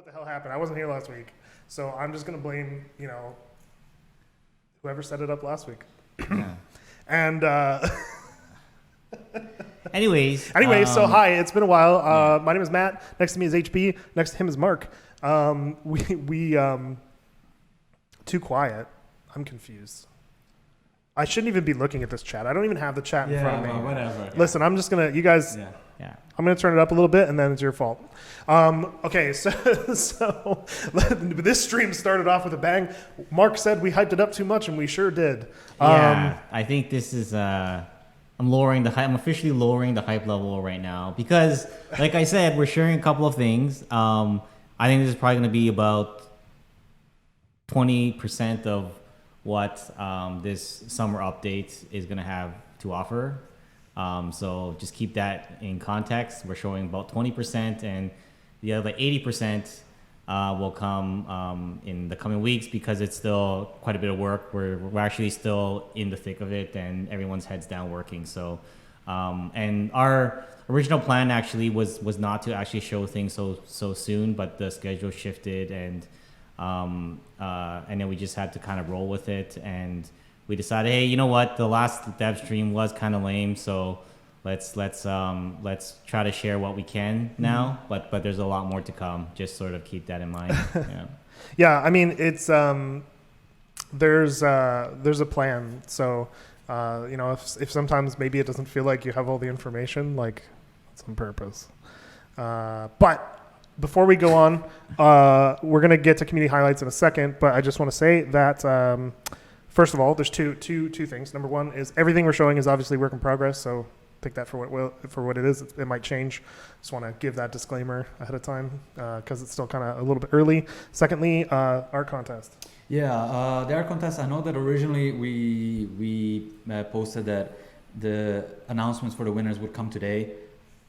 what the hell happened. I wasn't here last week, so I'm just gonna blame whoever set it up last week. Yeah. And anyways, so hi, it's been a while. My name is Matt. Next to me is HP. Next to him is Mark. We too quiet. I'm confused. I shouldn't even be looking at this chat. I don't even have the chat in front of me. Well, whatever. Listen, I'm just gonna. You guys. Yeah. I'm going to turn it up a little bit, and then it's your fault. Okay, so this stream started off with a bang. Mark said we hyped it up too much, and we sure did. Yeah, I think this is. I'm lowering the hype. I'm officially lowering the hype level right now because, like I said, we're sharing a couple of things. I think this is probably going to be about 20% of what this summer update is going to have to offer. So just keep that in context. We're showing about 20%, and the other 80% will come in the coming weeks because it's still quite a bit of work. We're actually still in the thick of it, and everyone's heads down working. So, and our original plan actually was not to actually show things so soon, but the schedule shifted, and then we just had to kind of roll with it. And we decided, hey, you know what? The last Devstream was kind of lame, so let's try to share what we can now. But there's a lot more to come. Just sort of keep that in mind. Yeah. Yeah, I mean it's there's a plan. So if sometimes maybe it doesn't feel like you have all the information, like it's on purpose. But before we go on, we're gonna get to community highlights in a second. But I just want to say that. First of all, there's two things. Number one is everything we're showing is obviously work in progress, so take that for what it is. It might change. Just want to give that disclaimer ahead of time because it's still kind of a little bit early. Secondly, art contest. Yeah, the art contest. I know that originally we posted that the announcements for the winners would come today,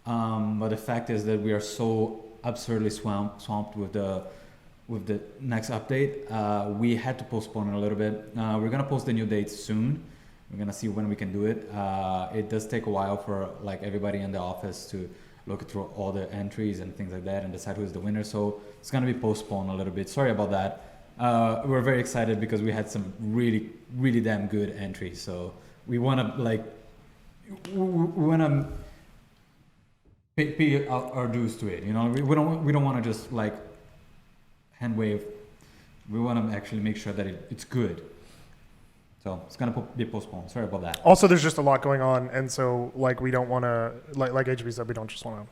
but the fact is that we are so absurdly swamped with the next update, we had to postpone it a little bit. We're gonna post the new dates soon. We're gonna see when we can do it. It does take a while for like everybody in the office to look through all the entries and things like that and decide who's the winner. So it's gonna be postponed a little bit. Sorry about that. We're very excited because we had some really, really damn good entries. So we wanna pay our dues to it. You know, we don't want to just like hand wave. We want to actually make sure that it's good. So it's going to be postponed. Sorry about that. Also, there's just a lot going on, and so like we don't want to like HB said, we don't just want to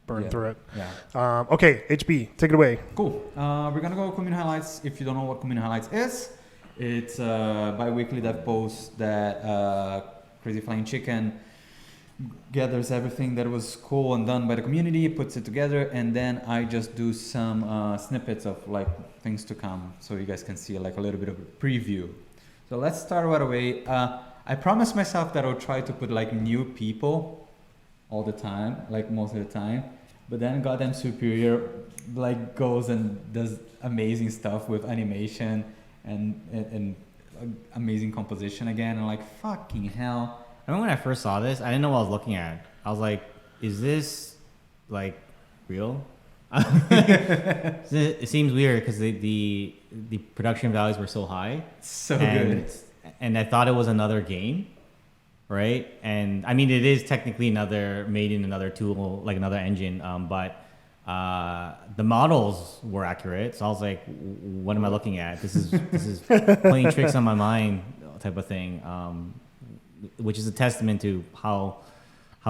burn through it. Yeah. Okay, HB, take it away. Cool. We're gonna go community highlights. If you don't know what community highlights is, it's bi-weekly dev post that Crazy Flying Chicken gathers everything that was cool and done by the community, puts it together, and then I just do some snippets of like things to come, so you guys can see like a little bit of a preview. So let's start right away. I promised myself that I'll try to put like new people all the time, like most of the time, but then goddamn Superior like goes and does amazing stuff with animation and amazing composition again, and like fucking hell. I remember when I first saw this, I didn't know what I was looking at. I was like, is this like real? It seems weird because the production values were so high. So good. And I thought it was another game, right? And I mean, it is technically made in another tool, like another engine, but the models were accurate. So I was like, what am I looking at? This is playing tricks on my mind type of thing. Which is a testament to how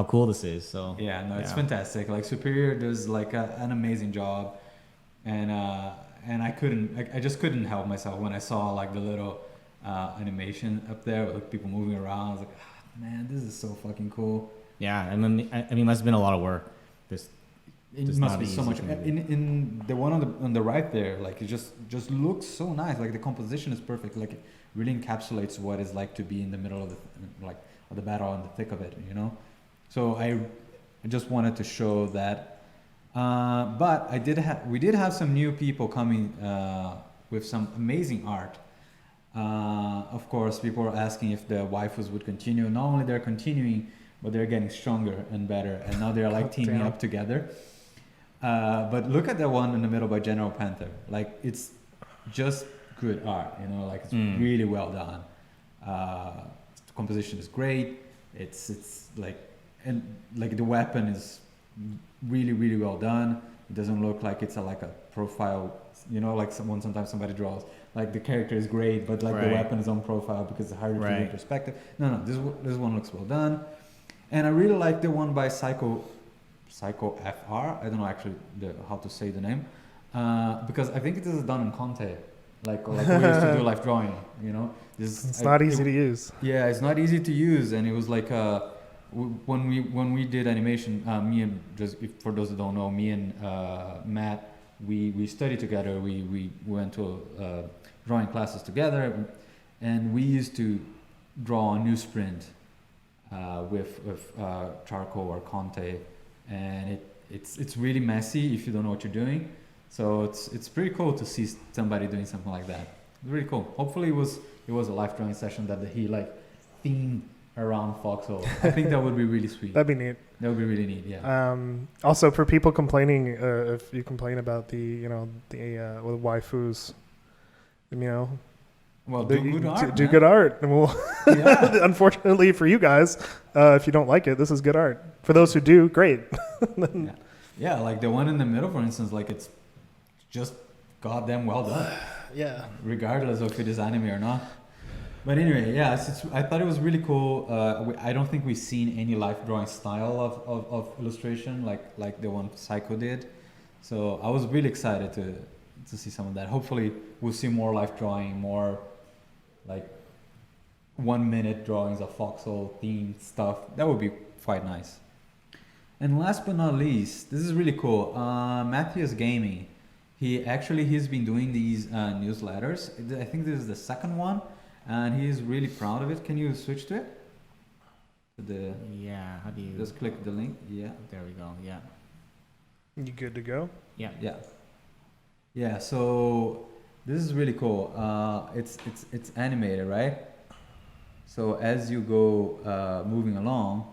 cool this is. So it's fantastic. Like Superior does like an amazing job, and I just couldn't help myself when I saw like the little animation up there with like, people moving around. I was like, man, this is so fucking cool. Yeah, I mean, it must have been a lot of work. It must be so much. In the one on the right there, like it just looks so nice. Like the composition is perfect. Like it really encapsulates what it's like to be in the middle of the battle, in the thick of it. You know, so I just wanted to show that. But we did have some new people coming with some amazing art. Of course, people were asking if the waifus would continue. Not only they're continuing, but they're getting stronger and better, and now they're like teaming up together. But look at the one in the middle by General Panther. Like it's just good art, you know, like it's really well done. The composition is great. It's like, and like the weapon is really well done. It doesn't look like it's like a profile, you know, like sometimes somebody draws like the character is great, but like the weapon is on profile because it's harder to get perspective. No, this one looks well done, and I really like the one by Psycho FR. I don't know actually how to say the name, because I think it is done in Conte, like we used to do live drawing. You know, it's not easy to use. Yeah, it's not easy to use, and it was like when we did animation, me and for those who don't know, me and Matt, we studied together. We went to drawing classes together, and we used to draw on newsprint with charcoal or Conte, and it's really messy if you don't know what you're doing. So it's pretty cool to see somebody doing something like that. It's really cool. Hopefully it was a live drawing session that he like themed around Foxhole. I think that would be really sweet. That'd be neat. That would be really neat. Yeah. Also, for people complaining, if you complain about the waifus, you know, well, do good art. Do good art, and we'll. Yeah. Unfortunately for you guys, if you don't like it, this is good art. For those who do, great. Yeah, like the one in the middle, for instance, like it's just goddamn well done. Yeah. Regardless of if it is anime or not. But anyway, yeah, I thought it was really cool. I don't think we've seen any life drawing style of illustration like the one Psycho did. So I was really excited to see some of that. Hopefully we'll see more life drawing, more like 1 minute drawings of Foxhole themed stuff. That would be quite nice. And last but not least, this is really cool. Matthews Gaming. He's been doing these newsletters. I think this is the second one. And he's really proud of it. Can you switch to it? Yeah, how do you... Just click the link. Yeah. There we go, yeah. You good to go? Yeah. Yeah. Yeah, so this is really cool. It's animated, right? So as you go moving along,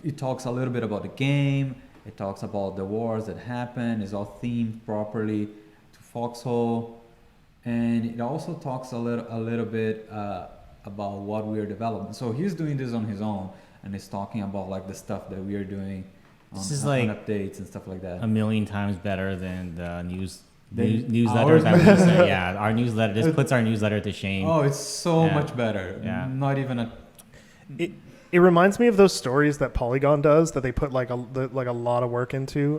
it talks a little bit about the game. It talks about the wars that happen. It's all themed properly to Foxhole. And it also talks a little bit about what we are developing. So he's doing this on his own, and he's talking about like the stuff that we are doing on updates and stuff like that. 1,000,000 times better than the newsletter that we say. Yeah, our newsletter. This puts our newsletter to shame. Oh, it's so much better. Yeah. Not even a. It reminds me of those stories that Polygon does that they put like a lot of work into.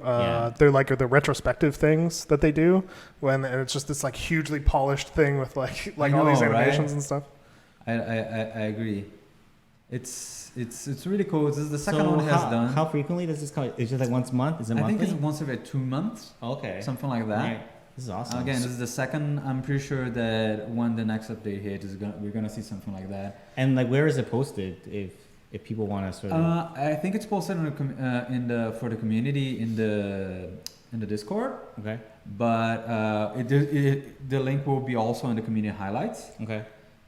They're like the retrospective things that they do and it's just this like hugely polished thing with like all these animations and stuff. I agree. It's really cool. This is the second one he has done. How frequently does this come? It's just like once a month? Is it monthly? I think it's once every 2 months. Okay. Something like that. Right. This is awesome. Again, this is the second. I'm pretty sure that when the next update hits, we're gonna see something like that. And like, where is it posted if people want to sort of? I think it's posted for the community in the Discord. Okay. But the link will be also in the community highlights. Okay.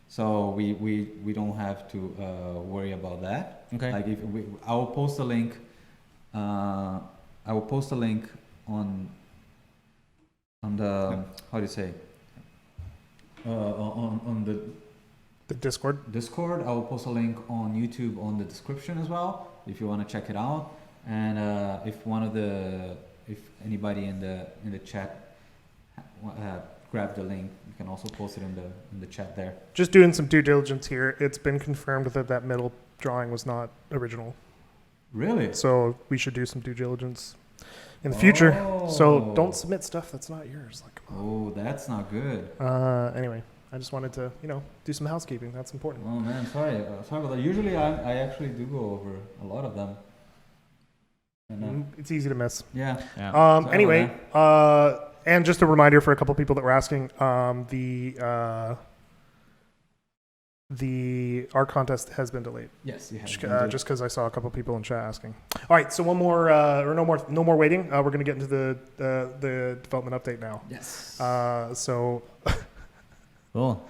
So we don't have to worry about that. Okay. Like I will post a link. I will post a link on the how do you say on the Discord. I will post a link on YouTube on the description as well if you want to check it out. And if anybody in the chat grab the link, you can also post it in the chat there. Just doing some due diligence here. It's been confirmed that middle drawing was not original. Really? So we should do some due diligence in the future. So don't submit stuff that's not yours. Like, oh, that's not good. Anyway. I just wanted to, do some housekeeping. That's important. Oh man, sorry about that. Usually I actually do go over a lot of them. And, it's easy to miss. Yeah. Anyway, and just a reminder for a couple people that were asking, the art contest has been delayed. Yes, you have. Just because I saw a couple people in chat asking. All right, so one more, or no more waiting. We're going to get into the development update now. Yes. So. Cool.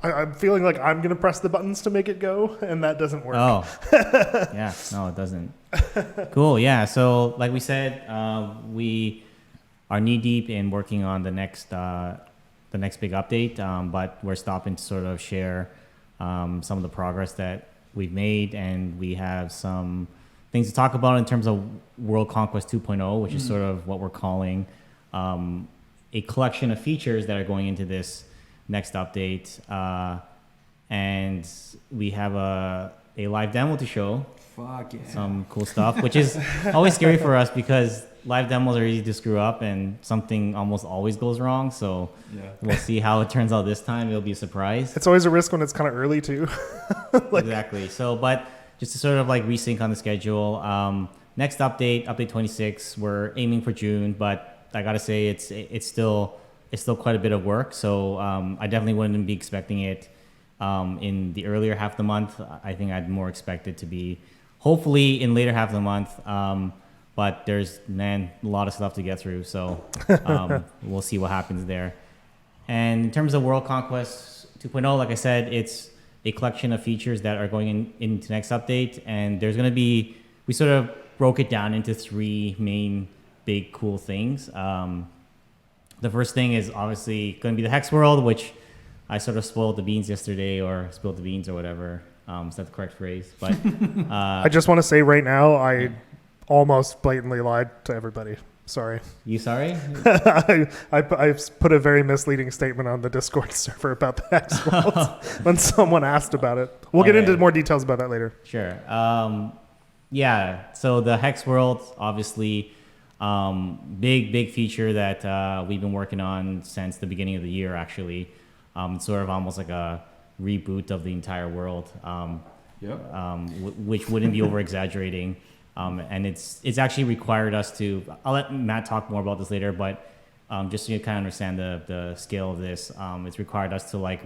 I'm feeling like I'm gonna press the buttons to make it go, and that doesn't work. Oh, yeah, no, it doesn't. Cool, yeah. So, like we said, we are knee deep in working on the next big update, but we're stopping to sort of share some of the progress that we've made, and we have some things to talk about in terms of World Conquest 2.0, which is sort of what we're calling a collection of features that are going into this next update. And we have a live demo to show. Fuck yeah. Some cool stuff, which is always scary for us because live demos are easy to screw up and something almost always goes wrong. So we'll see how it turns out this time. It'll be a surprise. It's always a risk when it's kind of early too. Exactly. So, but just to sort of like resync on the schedule, next update 26, we're aiming for June, but I gotta say it's still quite a bit of work. So I definitely wouldn't be expecting it in the earlier half of the month. I think I'd more expect it to be hopefully in later half of the month. But there's a lot of stuff to get through. So we'll see what happens there. And in terms of World Conquest 2.0, like I said, it's a collection of features that are going into next update. And there's going to be, we sort of broke it down into 3 main big cool things. The first thing is obviously going to be the hex world, which I sort of spoiled the beans yesterday, or spilled the beans or whatever. Is that the correct phrase? But I just want to say right now, I almost blatantly lied to everybody. Sorry. You sorry? I put a very misleading statement on the Discord server about the hex world when someone asked about it. We'll get into more details about that later. Sure. Yeah. So the hex world, obviously, big feature that we've been working on since the beginning of the year. Actually, it's sort of almost like a reboot of the entire world, which wouldn't be over exaggerating. And it's actually required us to. I'll let Matt talk more about this later, but just so you kind of understand the scale of this, it's required us to like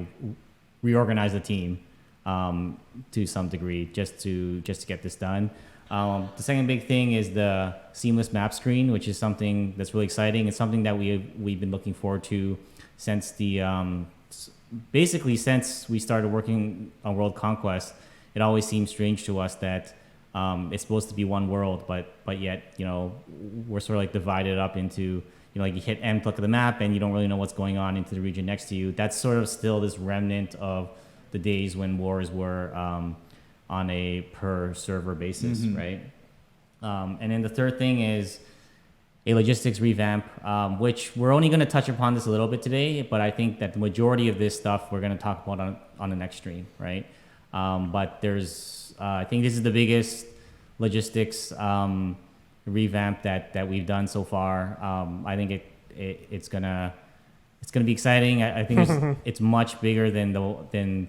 reorganize the team to some degree just to get this done. The second big thing is the seamless map screen, which is something that's really exciting. It's something that we've been looking forward to since basically since we started working on World Conquest. It always seems strange to us that it's supposed to be one world, but yet we're sort of like divided up into like you hit M to look at the map and you don't really know what's going on into the region next to you. That's sort of still this remnant of the days when wars were on a per server basis, right? And then the third thing is a logistics revamp, which we're only going to touch upon this a little bit today, but I think that the majority of this stuff we're going to talk about on the next stream, right? But there's, I think this is the biggest logistics revamp that we've done so far. I think it's gonna be exciting. I think it's much bigger than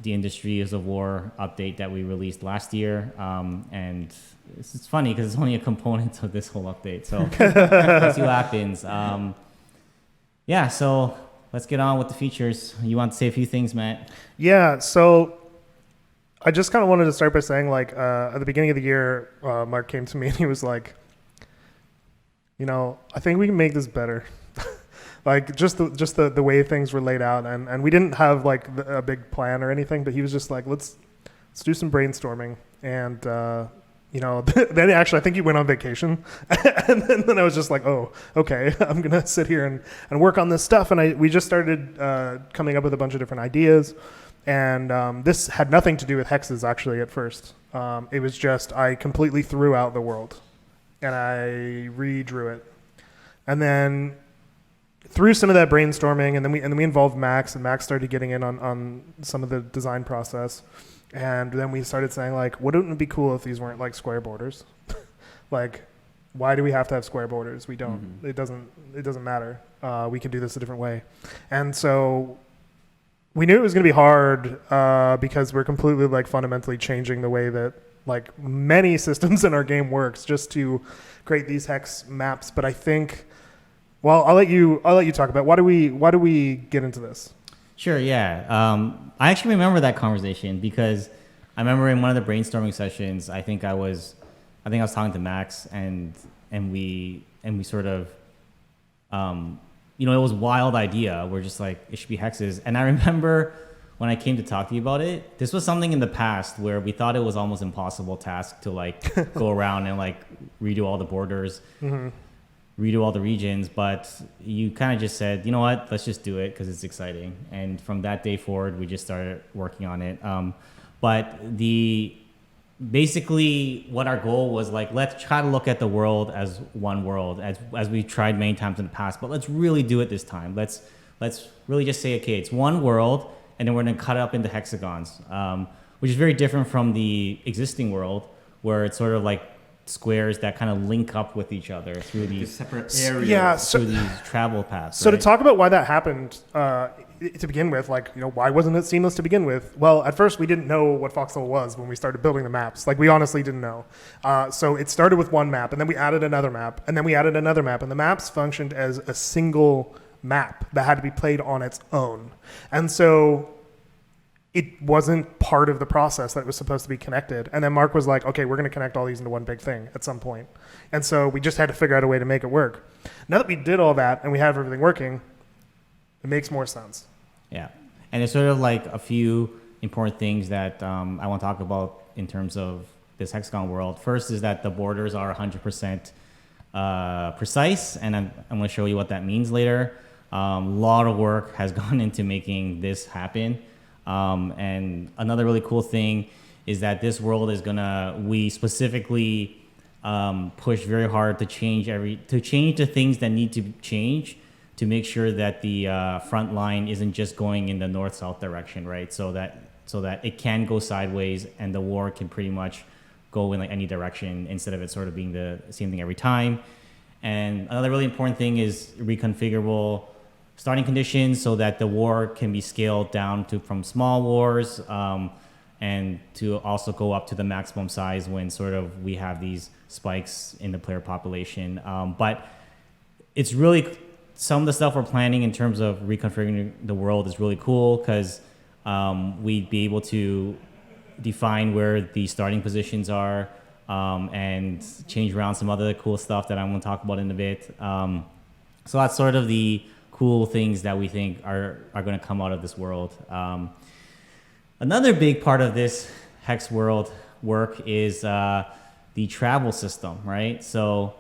the Industry is a War update that we released last year. And it's funny because it's only a component of this whole update. So let's see what happens. Yeah, so let's get on with the features. You want to say a few things, Matt? Yeah, so I just kind of wanted to start by saying, like, at the beginning of the year, Mark came to me and he was like, I think we can make this better. Like just the way things were laid out, and we didn't have like a big plan or anything, but he was just like, let's do some brainstorming, and then actually I think he went on vacation, and then I was just like, oh, okay, I'm gonna sit here and work on this stuff, and we just started coming up with a bunch of different ideas, and this had nothing to do with hexes actually at first. It was just I completely threw out the world, and I redrew it, and then through some of that brainstorming, and then we involved Max, and Max started getting in on some of the design process, and then we started saying, like, wouldn't it be cool if these weren't like square borders? Like, why do we have to have square borders? We don't. It doesn't matter. We can do this a different way, and so we knew it was going to be hard because we're completely like fundamentally changing the way that like many systems in our game works just to create these hex maps. But I think. Well, I'll let you talk about why do we get into this? Sure, yeah. I actually remember that conversation because I remember in one of the brainstorming sessions, I think I was talking to Max and we sort of it was a wild idea. We're just like, it should be hexes. And I remember when I came to talk to you about it, this was something in the past where we thought it was almost impossible task to like go around and like redo all the borders, redo all the regions. But you kind of just said, you know what, let's just do it because it's exciting. And from that day forward, we just started working on it. But basically what our goal was, like, let's try to look at the world as one world, as we tried many times in the past, but let's really do it this time. Let's really just say, okay, it's one world, and then we're going to cut it up into hexagons, which is very different from the existing world, where it's sort of like squares that kind of link up with each other through these separate areas. Yeah, through these travel paths. So right? to talk about why that happened to begin with, like, you know, why wasn't it seamless to begin with? Well, at first we didn't know what Foxhole was when we started building the maps. Like, we honestly didn't know. So it started with one map, and then we added another map, and then we added another map, and the maps functioned as a single map that had to be played on its own. And so it wasn't part of the process that was supposed to be connected. And then Mark was like, okay, we're going to connect all these into one big thing at some point. And so we just had to figure out a way to make it work. Now that we did all that and we have everything working, it makes more sense. Yeah. And it's sort of like a few important things that I want to talk about in terms of this hexagon world. First is that the borders are 100% precise, and I'm going to show you what that means later. A lot of work has gone into making this happen. And another really cool thing is that this world is we specifically push very hard to change the things that need to change to make sure that the front line isn't just going in the north-south direction, right? So that it can go sideways and the war can pretty much go in like any direction instead of it sort of being the same thing every time. And another really important thing is reconfigurable starting conditions so that the war can be scaled down from small wars and to also go up to the maximum size when sort of we have these spikes in the player population. But it's really, some of the stuff we're planning in terms of reconfiguring the world is really cool because we'd be able to define where the starting positions are and change around some other cool stuff that I'm going to talk about in a bit. So that's sort of the cool things that we think are going to come out of this world. Another big part of this hex world work is the travel system, right? So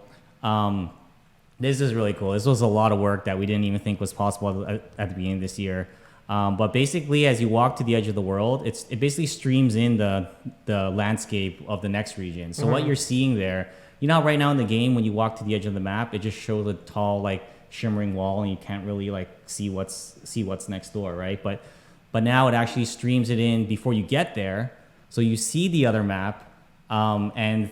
this is really cool. This was a lot of work that we didn't even think was possible at the beginning of this year. But basically, as you walk to the edge of the world, it basically streams in the landscape of the next region. So what you're seeing there, you know how right now in the game, when you walk to the edge of the map, it just shows a tall, like, shimmering wall, and you can't really like see what's next door, right? But now it actually streams it in before you get there, so you see the other map, and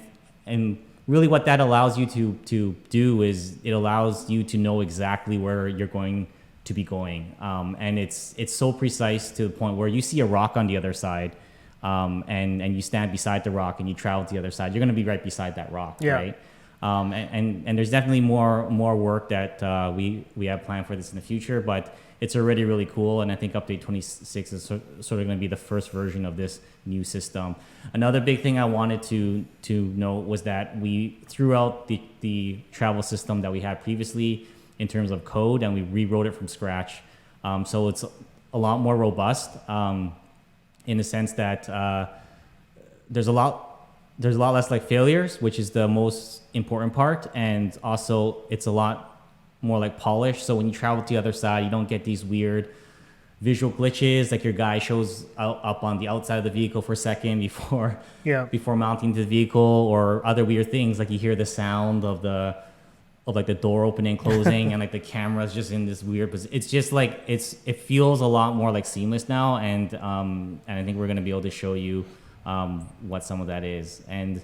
really what that allows you to do is it allows you to know exactly where you're going to be going, and it's so precise to the point where you see a rock on the other side, and you stand beside the rock and you travel to the other side, you're going to be right beside that rock, right? And there's definitely more work that we have planned for this in the future, but it's already really cool, and I think update 26 is sort of going to be the first version of this new system. Another big thing I wanted to note was that we threw out the travel system that we had previously in terms of code, and we rewrote it from scratch. So it's a lot more robust in the sense that there's a lot less like failures, which is the most important part, and also it's a lot more like polished. So when you travel to the other side, you don't get these weird visual glitches, like your guy shows up on the outside of the vehicle for a second before mounting to the vehicle, or other weird things like you hear the sound of like the door opening and closing and like the camera's just in this weird position. It's just like it feels a lot more like seamless now, and I think we're going to be able to show you what some of that is. And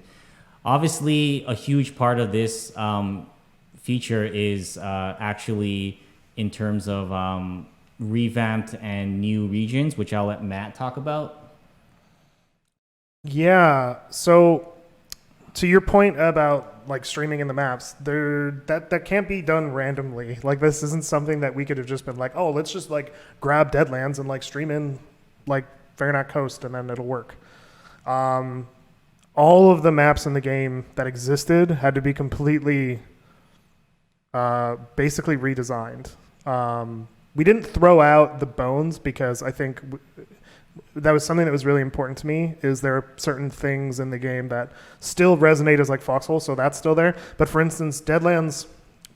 obviously a huge part of this feature is actually in terms of revamped and new regions, which I'll let Matt talk about. Yeah, so to your point about like streaming in the maps, that can't be done randomly. Like, this isn't something that we could have just been like, oh, let's just like grab Deadlands and like stream in like Fahrenheit Coast and then it'll work. All of the maps in the game that existed had to be completely basically redesigned. We didn't throw out the bones because I think that was something that was really important to me. Is there are certain things in the game that still resonate as like Foxhole, so that's still there. But for instance, Deadlands,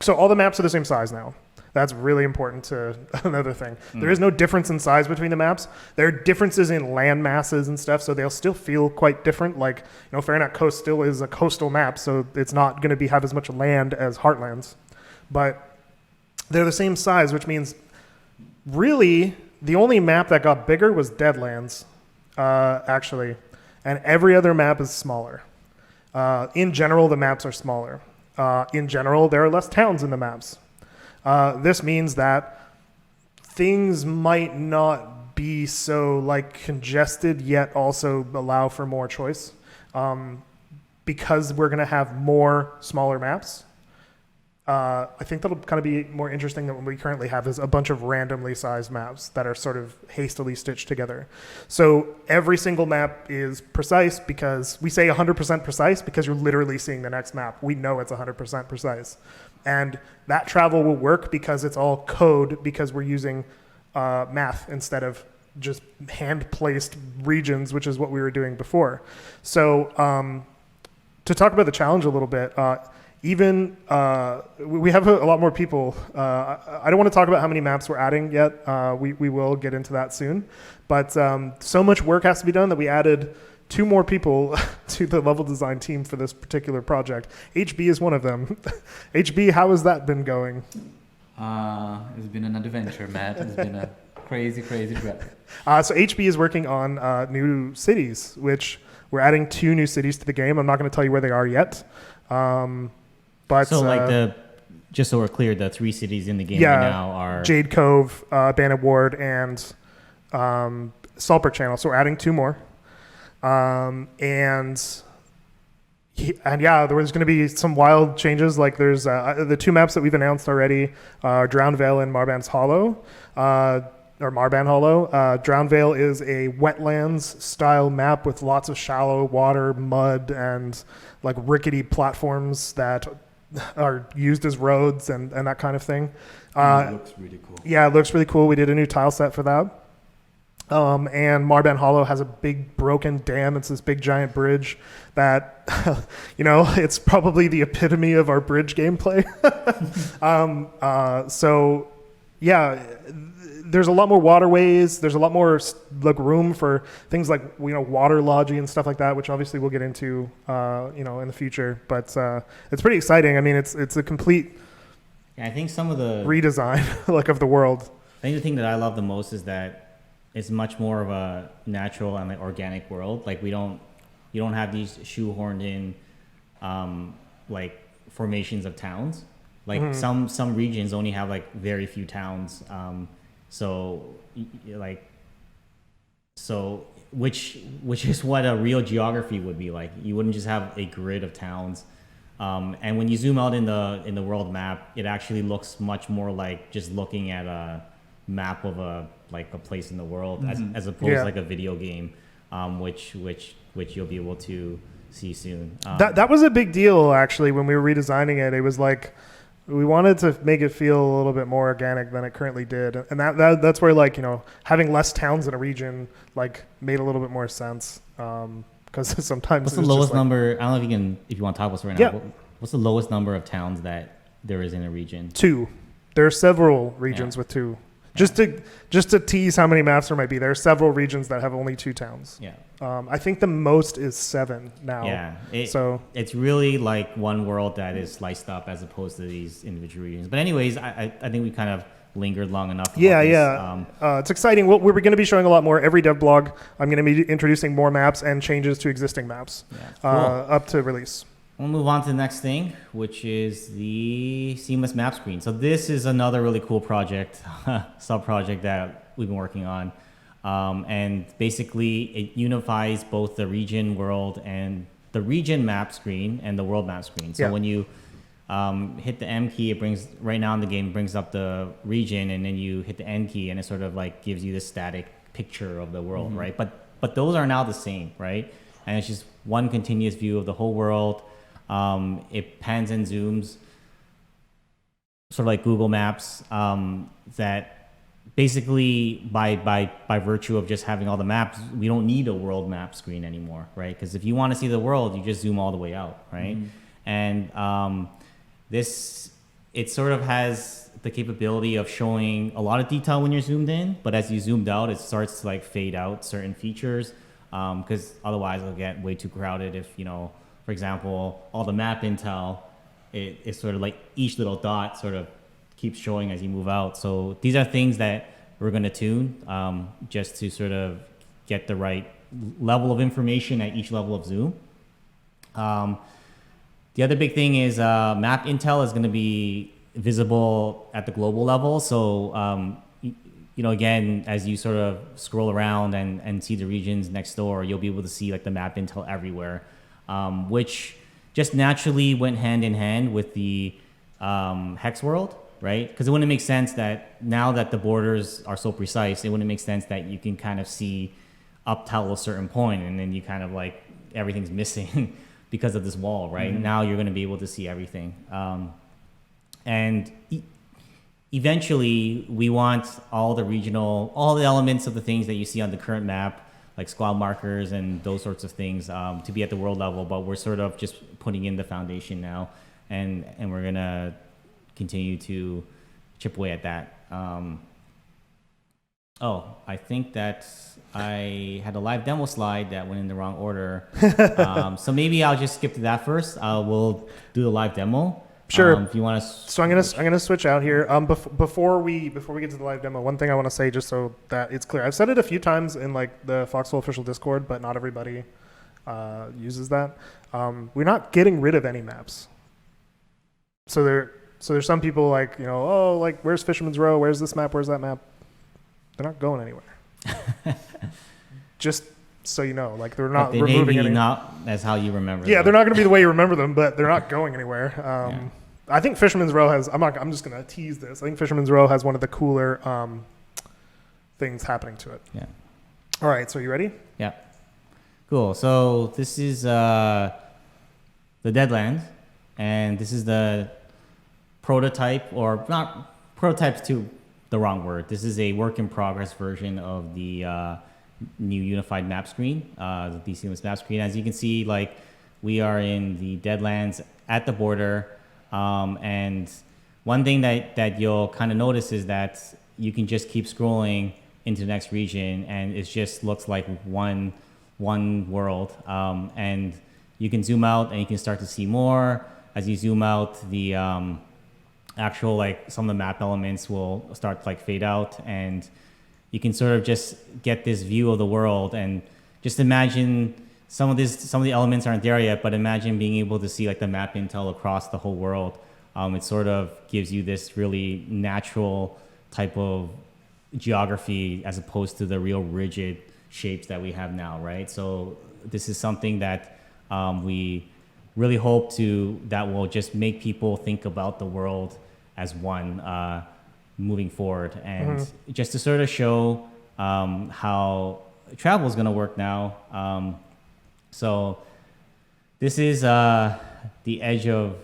so all the maps are the same size now. That's really important to another thing. There is no difference in size between the maps. There are differences in land masses and stuff, so they'll still feel quite different. Like, Fahrenheit Coast still is a coastal map, so it's not going to have as much land as Heartlands. But they're the same size, which means really the only map that got bigger was Deadlands, actually. And every other map is smaller. In general, the maps are smaller. In general, there are less towns in the maps. This means that things might not be so congested, yet also allow for more choice, because we're going to have more smaller maps. I think that'll kind of be more interesting than what we currently have is a bunch of randomly sized maps that are sort of hastily stitched together. So every single map is precise because we say 100% precise because you're literally seeing the next map. We know it's 100% precise. And that travel will work because it's all code because we're using math instead of just hand-placed regions, which is what we were doing before. So to talk about the challenge a little bit, we have a lot more people. I don't want to talk about how many maps we're adding yet. We will get into that soon. But so much work has to be done that we added 2 more people to the level design team for this particular project. HB is one of them. HB, how has that been going? It's been an adventure, Matt. It's been a crazy trip. So HB is working on new cities, which we're adding 2 new cities to the game. I'm not going to tell you where they are yet. But so just so we're clear, the 3 cities in the game right now are Jade Cove, Bandit Ward, and Saltburn Channel. So we're adding 2 more. And there's going to be some wild changes. Like there's the 2 maps that we've announced already are Drowned Vale and Marban's Hollow, or Marban Hollow. Drowned Vale is a wetlands style map with lots of shallow water, mud, and rickety platforms that are used as roads and that kind of thing. It looks really cool. Yeah, it looks really cool. We did a new tile set for that. And Marban Hollow has a big broken dam. It's this big giant bridge that, it's probably the epitome of our bridge gameplay. There's a lot more waterways. There's a lot more room for things like water logi and stuff like that, which obviously we'll get into in the future. But it's pretty exciting. I mean, it's a complete I think some of the redesign of the world. I think the thing that I love the most is that it's much more of a natural and organic world. You don't have these shoehorned in formations of towns. Some regions only have very few towns. Which is what a real geography would be like. You wouldn't just have a grid of towns. And when you zoom out in the world map, it actually looks much more like just looking at a map of a place in the world, as opposed to a video game, which you'll be able to see soon. That was a big deal actually when we were redesigning it. It was we wanted to make it feel a little bit more organic than it currently did, and that's where having less towns in a region made a little bit more sense. Because sometimes what's the lowest number? I don't know if you want to talk about this right now. What's the lowest number of towns that there is in a region? 2. There are several regions with 2. Just to tease how many maps there might be, there are several regions that have only 2 towns. Yeah. I think the most is 7 now. Yeah. It's really one world that is sliced up as opposed to these individual regions. But anyways, I think we kind of lingered long enough. It's exciting. We're going to be showing a lot more every dev blog. I'm going to be introducing more maps and changes to existing maps up to release. We'll move on to the next thing, which is the seamless map screen. So this is another really cool project, sub-project that we've been working on. And basically it unifies both the region world and the region map screen and the world map screen. So when you hit the M key, it brings, right now in the game, brings up the region, and then you hit the N key and it sort of gives you this static picture of the world, right? But those are now the same, right? And it's just one continuous view of the whole world. It pans and zooms, sort of like Google Maps, that basically by virtue of just having all the maps, we don't need a world map screen anymore, right? Because if you want to see the world, you just zoom all the way out, right? And it sort of has the capability of showing a lot of detail when you're zoomed in, but as you zoomed out, it starts to like fade out certain features, because otherwise it'll get way too crowded. If, you know, for example, all the map intel, it's sort of like each little dot sort of keeps showing as you move out. So these are things that we're going to tune, just to sort of get the right level of information at each level of zoom. The other big thing is map intel is going to be visible at the global level. So, you know, again, as you sort of scroll around and see the regions next door, you'll be able to see like the map intel everywhere, which just naturally went hand in hand with the hex world, right? Because it wouldn't make sense that now that the borders are so precise, it wouldn't make sense that you can kind of see up till a certain point and then you kind of like everything's missing because of this wall, right? Now you're going to be able to see everything. And eventually we want all the elements of the things that you see on the current map, like squad markers and those sorts of things, to be at the world level, but we're sort of just putting in the foundation now, and we're going to continue to chip away at that. I think that I had a live demo slide that went in the wrong order. So maybe I'll just skip to that first. We'll do the live demo. Sure. If you want to. So I'm gonna switch out here. Before we get to the live demo, one thing I want to say just so that it's clear. I've said it a few times in like the Foxhole official Discord, but not everybody uses that. We're not getting rid of any maps. So there's some people like, you know, oh, like where's Fisherman's Row? Where's this map? Where's that map? They're not going anywhere. Just so you know, like they're not removing any. Not as how you remember. Yeah, them. they're not going to be the way you remember them, but they're not going anywhere. I think Fisherman's Row has. I'm just going to tease this. I think Fisherman's Row has one of the cooler things happening to it. Yeah. All right. So you ready? Yeah. Cool. So this is the Deadlands, and this is the prototype, or not prototype's too the wrong word. This is a work in progress version of the new unified map screen, the DC map screen. As you can see, like we are in the Deadlands at the border, and one thing that you'll kind of notice is that you can just keep scrolling into the next region, and it just looks like one world, and you can zoom out and you can start to see more. As you zoom out, the actual, like some of the map elements will start to like fade out, and you can sort of just get this view of the world. And just imagine some of the elements aren't there yet, but imagine being able to see like the map intel across the whole world. It sort of gives you this really natural type of geography as opposed to the real rigid shapes that we have now, right? So this is something that we really hope that will just make people think about the world as one moving forward, and just to sort of show how travel is going to work now. So this is the edge of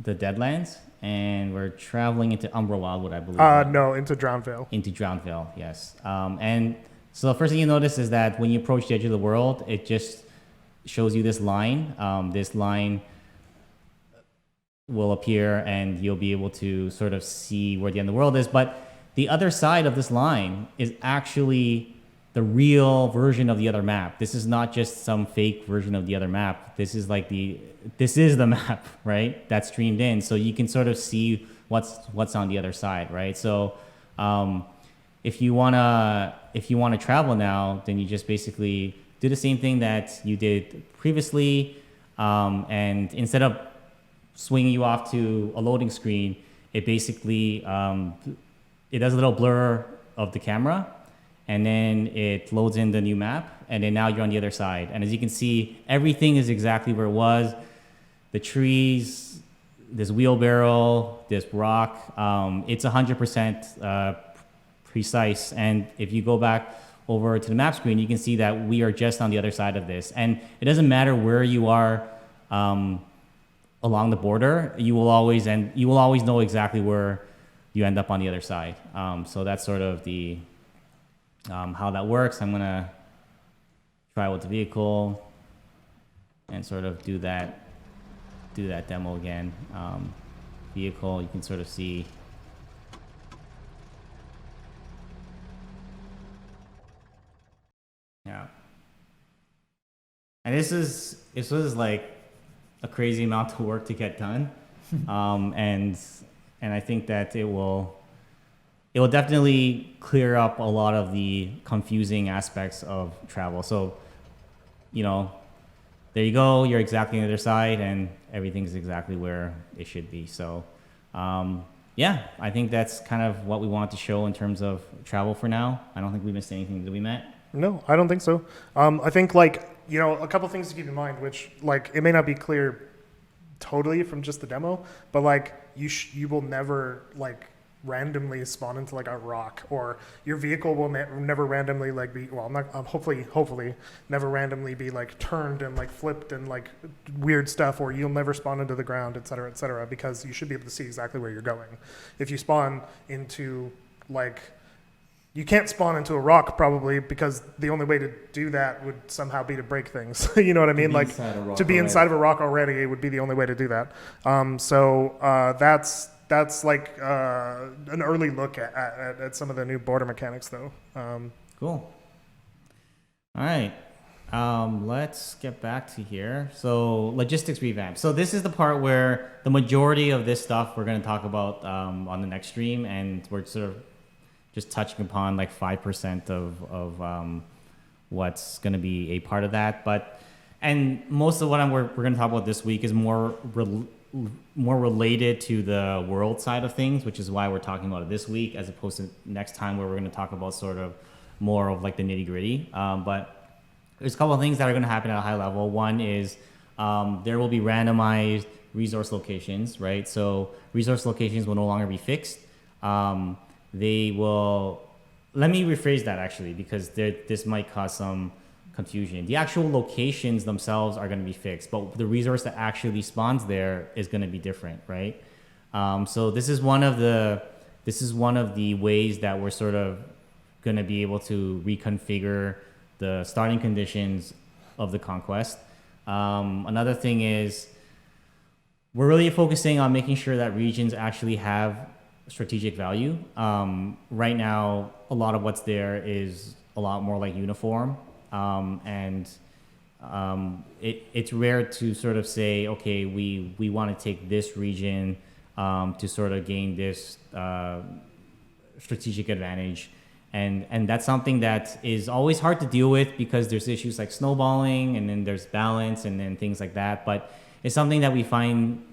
the Deadlands, and we're traveling into Umbra Wildwood, I believe. No, into Drownvale. Into Drownvale, yes. And so the first thing you notice is that when you approach the edge of the world, it just shows you this line. This line will appear, and you'll be able to sort of see where the end of the world is. But the other side of this line is actually the real version of the other map. This is not just some fake version of the other map. This is the map, right? That's streamed in, so you can sort of see what's on the other side, right? So if you wanna travel now, then you just basically do the same thing that you did previously, and instead of swinging you off to a loading screen, it basically it does a little blur of the camera, and then it loads in the new map, and then now you're on the other side. And as you can see, everything is exactly where it was. The trees, this wheelbarrow, this rock, it's 100% precise. And if you go back over to the map screen, you can see that we are just on the other side of this. And it doesn't matter where you are along the border, you will always know exactly where you end up on the other side. So that's sort of the how that works. I'm gonna try with the vehicle and sort of do that demo again. Vehicle, you can sort of see. Yeah. And this was like a crazy amount of work to get done. And I think that it will definitely clear up a lot of the confusing aspects of travel. So, you know, there you go. You're exactly on the other side, and everything's exactly where it should be. So, yeah, I think that's kind of what we want to show in terms of travel for now. I don't think we missed anything. Did we, Matt? No, I don't think so. I think, like, you know, a couple things to keep in mind, which, like, it may not be clear totally from just the demo, but, like, you will never, like, randomly spawn into, like, a rock, or your vehicle will never randomly, like, be, well, not hopefully never randomly be, like, turned and, like, flipped and, like, weird stuff, or you'll never spawn into the ground, et cetera, because you should be able to see exactly where you're going. If you spawn into, like, you can't spawn into a rock probably, because the only way to do that would somehow be to break things. You know what I mean? Like, to be inside of a rock already, it would be the only way to do that. So that's like an early look at some of the new border mechanics, though. Cool. All right. Let's get back to here. So logistics revamp. So this is the part where the majority of this stuff we're going to talk about on the next stream, and we're sort of just touching upon like 5% of what's going to be a part of that. And most of what we're going to talk about this week is more related to the world side of things, which is why we're talking about it this week, as opposed to next time where we're going to talk about sort of more of like the nitty gritty. But there's a couple of things that are going to happen at a high level. One is there will be randomized resource locations, right? So resource locations will no longer be fixed. They will, let me rephrase that actually, because this might cause some confusion. The actual locations themselves are going to be fixed, but the resource that actually spawns there is going to be different, right? So this is one of the ways that we're sort of going to be able to reconfigure the starting conditions of the Conquest. Another thing is we're really focusing on making sure that regions actually have strategic value. Right now, a lot of what's there is a lot more like uniform, and it's rare to sort of say, okay, we want to take this region to sort of gain this strategic advantage, and that's something that is always hard to deal with because there's issues like snowballing, and then there's balance, and then things like that. But it's something that we find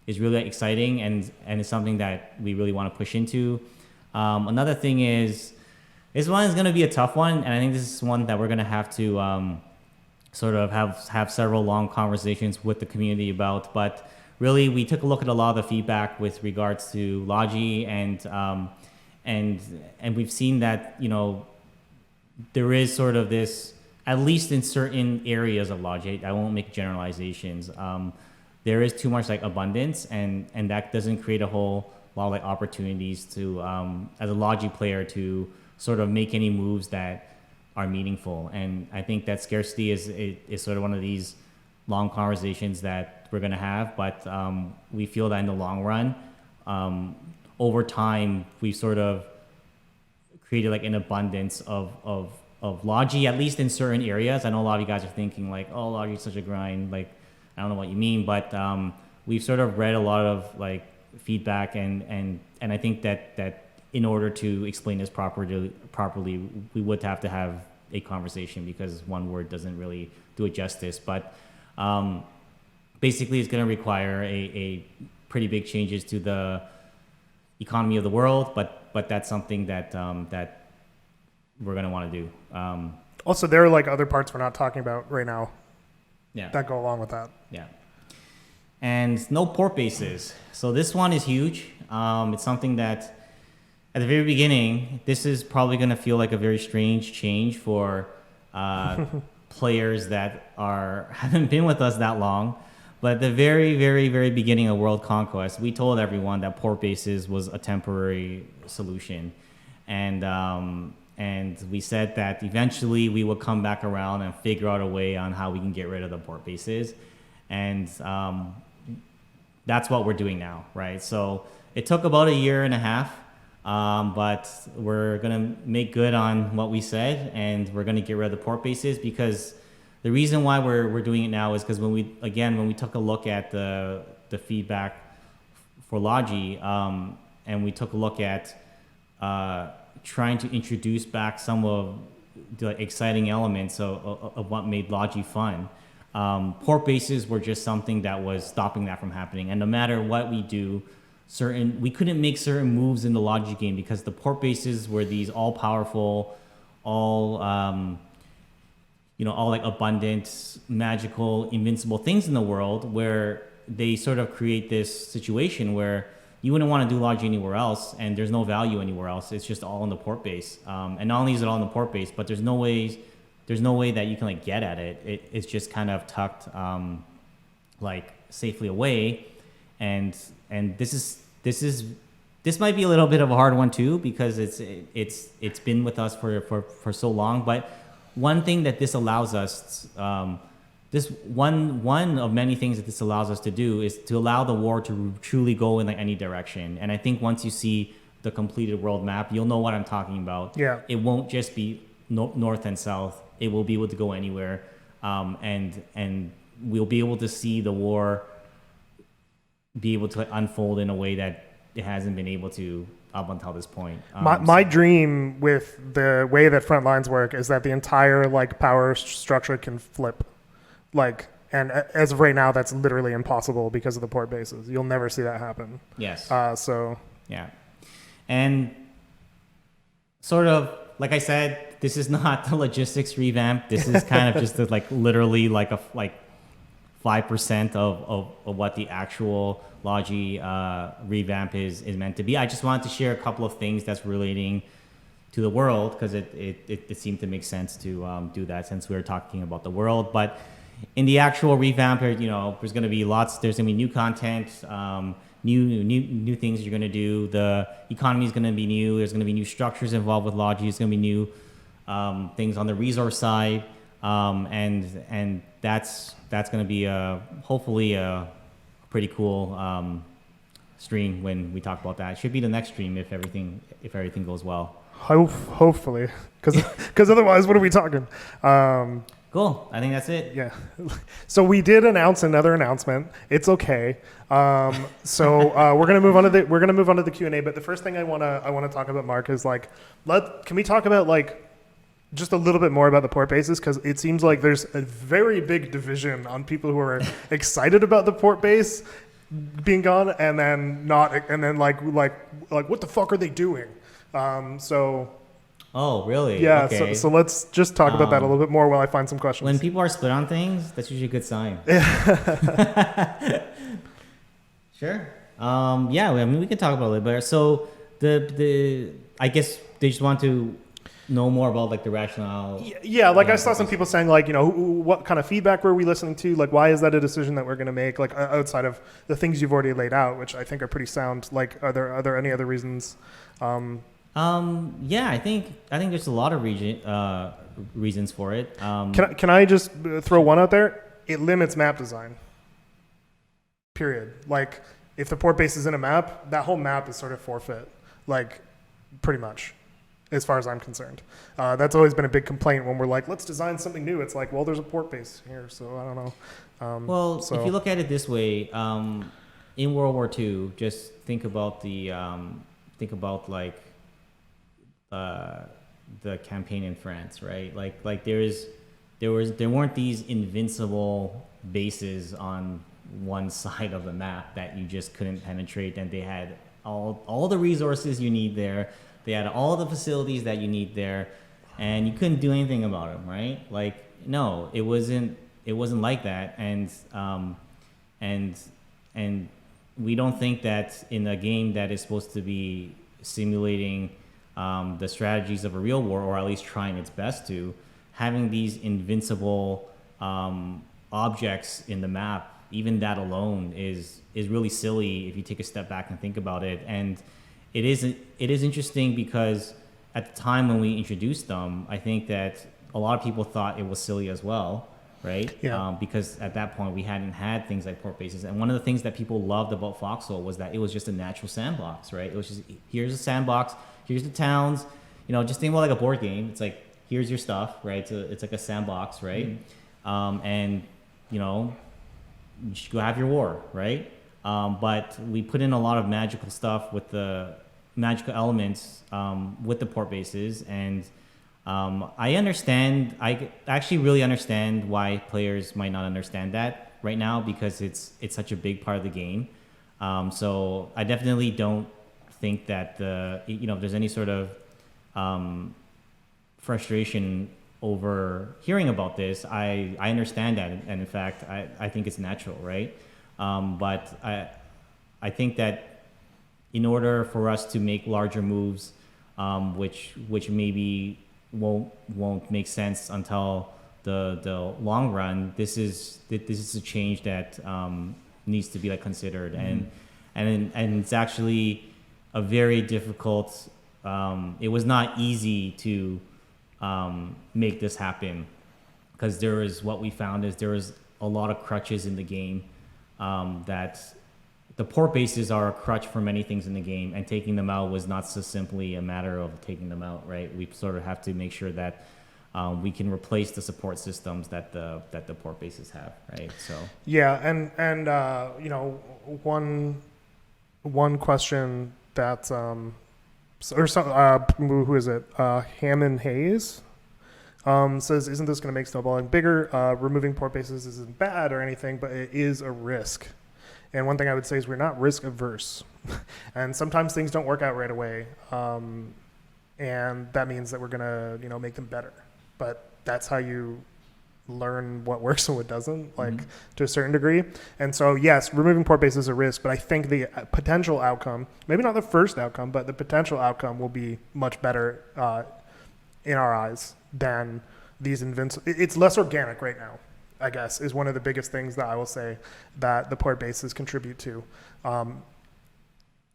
is really exciting, and it's something that we really want to push into. Another thing is, this one is going to be a tough one, and I think this is one that we're going to have to sort of have several long conversations with the community about. But really, we took a look at a lot of the feedback with regards to logi, and we've seen that, you know, there is sort of this, at least in certain areas of logi, I won't make generalizations, there is too much like abundance, and that doesn't create a whole lot of like opportunities to as a logi player to sort of make any moves that are meaningful. And I think that scarcity is sort of one of these long conversations that we're going to have, but we feel that in the long run, over time, we sort of created like an abundance of logi, at least in certain areas. I know a lot of you guys are thinking like, oh, logi is such a grind, like I don't know what you mean, but we've sort of read a lot of like feedback, and I think that in order to explain this properly, we would have to have a conversation, because one word doesn't really do it justice. But basically, it's going to require a pretty big changes to the economy of the world, but that's something that that we're going to want to do. Also, there are like other parts we're not talking about right now. Yeah. That go along with that. Yeah. And no port bases. So this one is huge. It's something that at the very beginning, this is probably going to feel like a very strange change for players that haven't been with us that long. But at the very, very, very beginning of World Conquest, we told everyone that port bases was a temporary solution, and we said that eventually we would come back around and figure out a way on how we can get rid of the port bases, and that's what we're doing now, right? So it took about a year and a half, but we're gonna make good on what we said, and we're gonna get rid of the port bases because the reason why we're doing it now is because when we took a look at the feedback for Logi, and we took a look at trying to introduce back some of the exciting elements of what made Logi fun. Port bases were just something that was stopping that from happening, and no matter what we do, we couldn't make certain moves in the Logi game because the port bases were these all powerful, all like abundant, magical, invincible things in the world where they sort of create this situation where you wouldn't want to do Logi anywhere else, and there's no value anywhere else. It's just all in the port base, and not only is it all in the port base, but there's no way that you can like get at it. It's just kind of tucked like safely away, and this might be a little bit of a hard one too because it's been with us for so long. But one thing that this allows us, this one of many things that this allows us to do is to allow the war to truly go in like any direction. And I think once you see the completed world map, you'll know what I'm talking about. Yeah. It won't just be north and south. It will be able to go anywhere, and we'll be able to see the war be able to unfold in a way that it hasn't been able to up until this point. My dream with the way that front lines work is that the entire like power structure can flip, and as of right now, that's literally impossible because of the port bases. You'll never see that happen. Yes. Yeah, and sort of like I said, this is not the logistics revamp. This is kind of just literally like 5% of what the actual Logi revamp is meant to be. I just wanted to share a couple of things that's relating to the world because it seemed to make sense to do that since we were talking about the world. But in the actual revamp, there's going to be there's going to be new content, new things you're going to do. The economy is going to be new. There's going to be new structures involved with Logi. There's going to be new things on the resource side, and that's going to be hopefully a pretty cool stream when we talk about that. It should be the next stream if everything goes well. Hopefully, because otherwise, what are we talking? Cool. I think that's it. Yeah. So we did announce another announcement. It's okay. So we're gonna move on to the Q&A. But the first thing I wanna talk about, Mark, is can we talk about just a little bit more about the port bases, because it seems like there's a very big division on people who are excited about the port base being gone and then not, and then like what the fuck are they doing? Oh, really? Yeah. Okay. So let's just talk about that a little bit more while I find some questions. When people are split on things, that's usually a good sign. Sure. Yeah. I mean, we can talk about it a little bit. So I guess they just want to know more about the rationale. Yeah, I saw some people saying what kind of feedback were we listening to? Why is that a decision that we're going to make? Outside of the things you've already laid out, which I think are pretty sound. Are there any other reasons? Yeah, I think there's a lot of reasons for it. Can I just throw one out there? It limits map design. Period. If the port base is in a map, that whole map is sort of forfeit. Pretty much. As far as I'm concerned. That's always been a big complaint when we're let's design something new. It's well, there's a port base here, so I don't know. If you look at it this way, in World War II, just think about the campaign in France, right? There weren't these invincible bases on one side of the map that you just couldn't penetrate, and they had all the resources you need there. They had all the facilities that you need there, and you couldn't do anything about them, right? No, it wasn't like that, and we don't think that in a game that is supposed to be simulating the strategies of a real war, or at least trying its best to, having these invincible objects in the map even that alone is really silly if you take a step back and think about it. And it is interesting because at the time when we introduced them, I think that a lot of people thought it was silly as well, right? Yeah. Because at that point we hadn't had things like port bases, and one of the things that people loved about Foxhole was that it was just a natural sandbox, right? It was just, here's a sandbox, here's the towns, just think about like a board game. It's like, here's your stuff, right? It's like a sandbox, right? And you should go have your war, right? But we put in a lot of magical stuff with the magical elements with the port bases, and I actually really understand why players might not understand that right now, because it's such a big part of the game. So I definitely don't think that there's any sort of frustration over hearing about this. I understand that, and in fact, I think it's natural, right? But I think that in order for us to make larger moves, which maybe won't make sense until the long run, this is a change that needs to be like considered, and it's actually a very difficult. It was not easy to make this happen, because what we found is there was a lot of crutches in the game, that the port bases are a crutch for many things in the game, and taking them out was not so simply a matter of taking them out, right? We sort of have to make sure that we can replace the support systems that the port bases have, right? So Yeah, and one question that who is it? Hammond Hayes says, "Isn't this going to make snowballing bigger? Removing port bases isn't bad or anything, but it is a risk." And one thing I would say is we're not risk averse, and sometimes things don't work out right away, and that means that we're going to make them better. But that's how you learn what works and what doesn't, to a certain degree. And so, yes, removing port bases is a risk, but I think the potential outcome, maybe not the first outcome, but the potential outcome will be much better in our eyes than these It's less organic right now, I guess, is one of the biggest things that I will say that the port bases contribute to.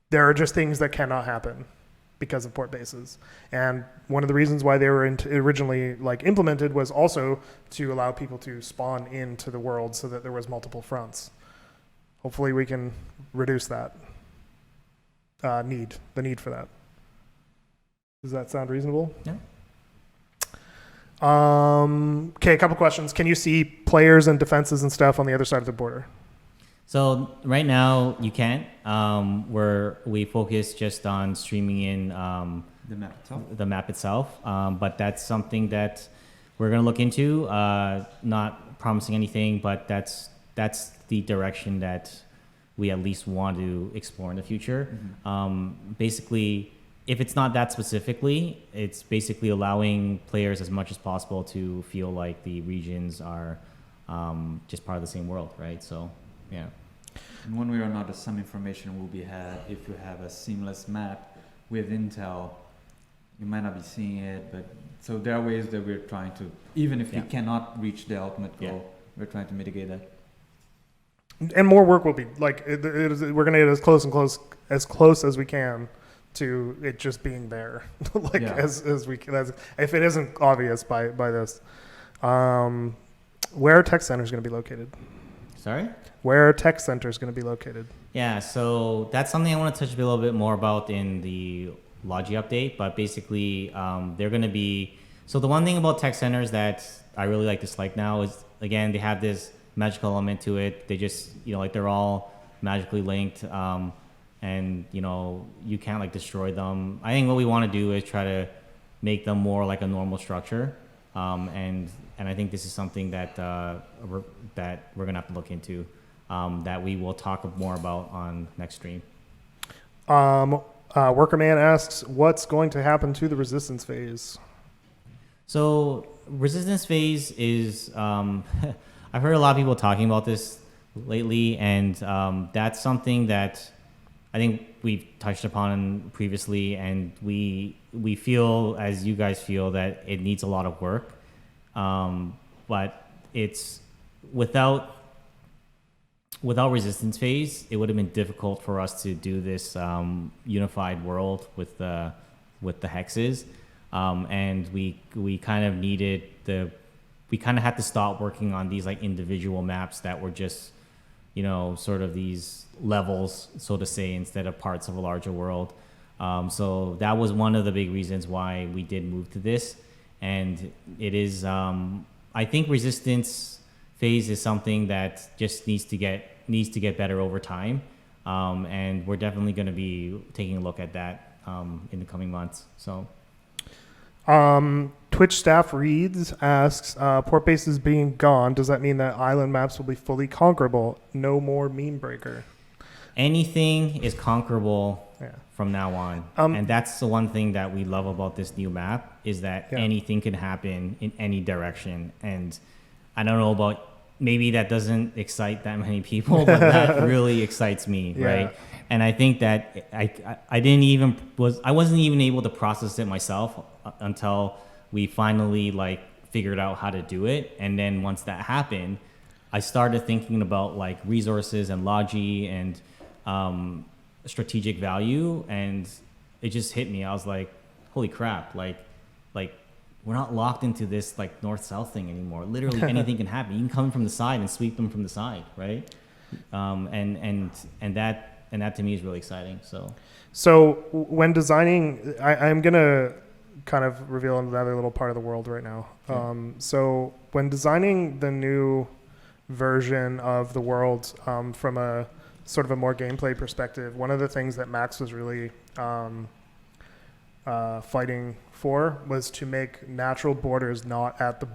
There are just things that cannot happen because of port bases. And one of the reasons why they were originally implemented was also to allow people to spawn into the world so that there was multiple fronts. Hopefully we can reduce that the need for that. Does that sound reasonable? Yeah. Okay, a couple questions. Can you see players and defenses and stuff on the other side of the border? So right now you can't. We focus just on streaming in the map itself. But that's something that we're going to look into. Not promising anything, but that's the direction that we at least want to explore in the future. Basically, if it's not that specifically, it's basically allowing players as much as possible to feel like the regions are just part of the same world, right? So, yeah. And one way or another, some information will be had if you have a seamless map with Intel. You might not be seeing it, but so there are ways that we're trying to, even if we cannot reach the ultimate goal, we're trying to mitigate that. And more work will be we're going to get as close as we can to it just being there, as we can, if it isn't obvious by this. Where are tech centers going to be located? Sorry? Where are tech centers going to be located? Yeah, so that's something I want to touch a little bit more about in the Logi update, but basically they're going to be, so the one thing about tech centers that I really dislike now is, again, they have this magical element to it. They just, they're all magically linked, and you can't destroy them. I think what we want to do is try to make them more like a normal structure, and I think this is something that we're gonna have to look into, that we will talk more about on next stream. Workerman asks, what's going to happen to the resistance phase? So resistance phase is I've heard a lot of people talking about this lately, and that's something that I think we've touched upon previously, and we feel, as you guys feel, that it needs a lot of work, but it's without without resistance phase, it would have been difficult for us to do this unified world with the hexes, and we kind of needed we kind of had to stop working on these like individual maps that were just, you know, sort of these levels, so to say, instead of parts of a larger world. So that was one of the big reasons why we did move to this, and it is I think resistance phase is something that just needs to get better over time, and we're definitely going to be taking a look at that in the coming months. So. Twitch staff asks, port bases being gone, does that mean that island maps will be fully conquerable? No more meme breaker. Anything is conquerable from now on. And that's the one thing that we love about this new map, is that anything can happen in any direction. And I don't know about, maybe that doesn't excite that many people, but that really excites me, right? And I think that I wasn't even able to process it myself until we finally like figured out how to do it. And then once that happened, I started thinking about like resources and logi and strategic value, and it just hit me. I was like, holy crap, like we're not locked into this like north-south thing anymore. Literally anything can happen. You can come from the side and sweep them from the side, right? And that to me is really exciting. So when designing, I'm gonna kind of reveal another little part of the world right now. So when designing the new version of the world, from a sort of a more gameplay perspective, one of the things that Max was really fighting for was to make natural borders not at the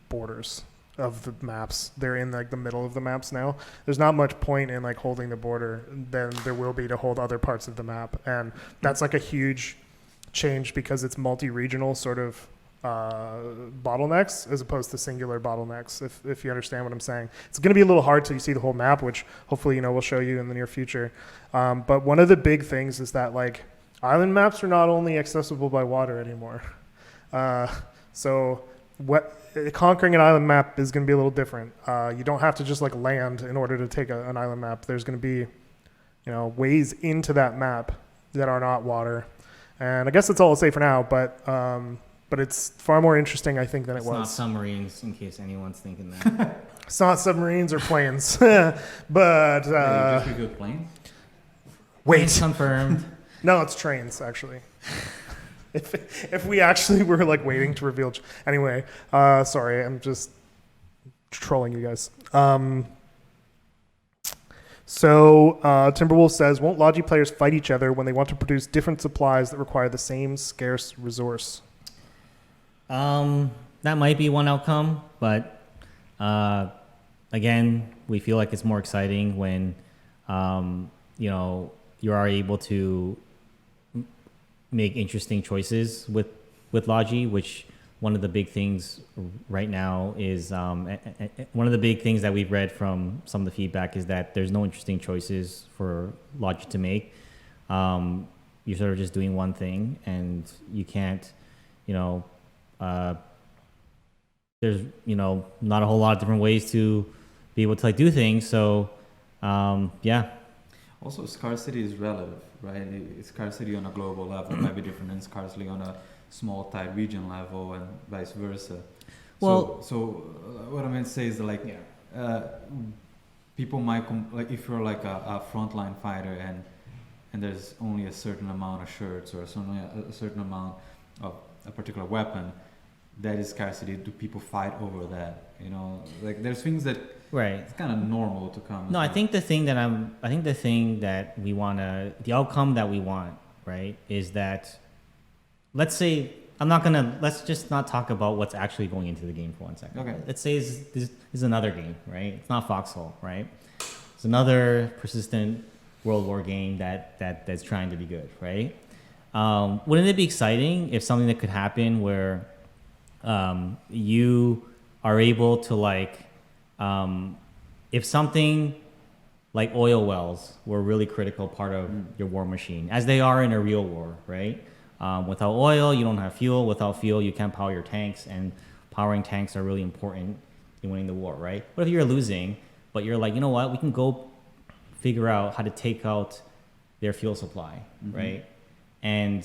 borders of the maps. They're in like the middle of the maps now. There's not much point in like holding the border than there will be to hold other parts of the map, and that's like a huge change because it's multi-regional sort of bottlenecks as opposed to singular bottlenecks, if you understand what I'm saying. It's going to be a little hard till you see the whole map, which hopefully, you know, we'll show you in the near future. But one of the big things is that like island maps are not only accessible by water anymore. So conquering an island map is going to be a little different. You don't have to just like land in order to take an island map. There's going to be, you know, ways into that map that are not water. And I guess that's all I'll say for now, but it's far more interesting, I think, than it was. It's not submarines, in case anyone's thinking that. It's not submarines or planes. But just revealed planes? Wait. Planes confirmed. No, it's trains, actually. If we actually were like waiting to reveal. Anyway, sorry, I'm just trolling you guys. So Timberwolf says, won't Logi players fight each other when they want to produce different supplies that require the same scarce resource? That might be one outcome, but again, we feel like it's more exciting when you know, you are able to make interesting choices with Logi, which one of the big things right now is one of the big things that we've read from some of the feedback is that there's no interesting choices for Logi to make. You're sort of just doing one thing, and you can't, you know, there's, you know, not a whole lot of different ways to be able to like do things. So yeah. Also, scarcity is relative, right? Scarcity on a global level might be different than scarcity on a small tight region level, and vice versa. Well, so what I meant to say is that, like, people might like if you're like a frontline fighter and there's only a certain amount of shirts or a certain amount of a particular weapon, that is scarcity. Do people fight over that? You know, like there's things that it's kind of normal to come. No, I think the thing that we want to, the outcome that we want, right, is that, let's say, let's just not talk about what's actually going into the game for 1 second. Okay. Let's say this is another game, right? It's not Foxhole, right? It's another persistent World War game that's trying to be good, right? Wouldn't it be exciting if something that could happen where you are able to like, if something like oil wells were a really critical part of your war machine, as they are in a real war, right? Without oil, you don't have fuel. Without fuel, you can't power your tanks, and powering tanks are really important in winning the war, right? What if you're losing, but you're like, you know what? We can go figure out how to take out their fuel supply, right? And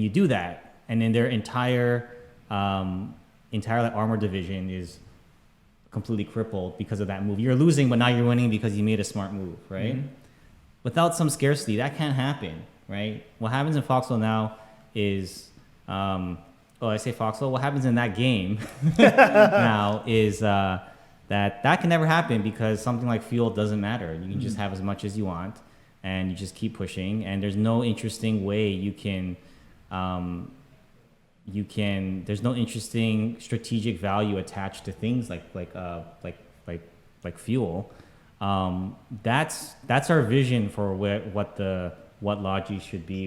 you do that, and then their entire like, armor division is completely crippled because of that move. You're losing, but now you're winning because you made a smart move, right? Without some scarcity, that can't happen, right? What happens in Foxhole now is, I say Foxhole. What happens in that game now is that can never happen because something like fuel doesn't matter. You can just have as much as you want, and you just keep pushing. And there's no interesting way you can. There's no interesting strategic value attached to things like fuel. That's our vision for what logi should be.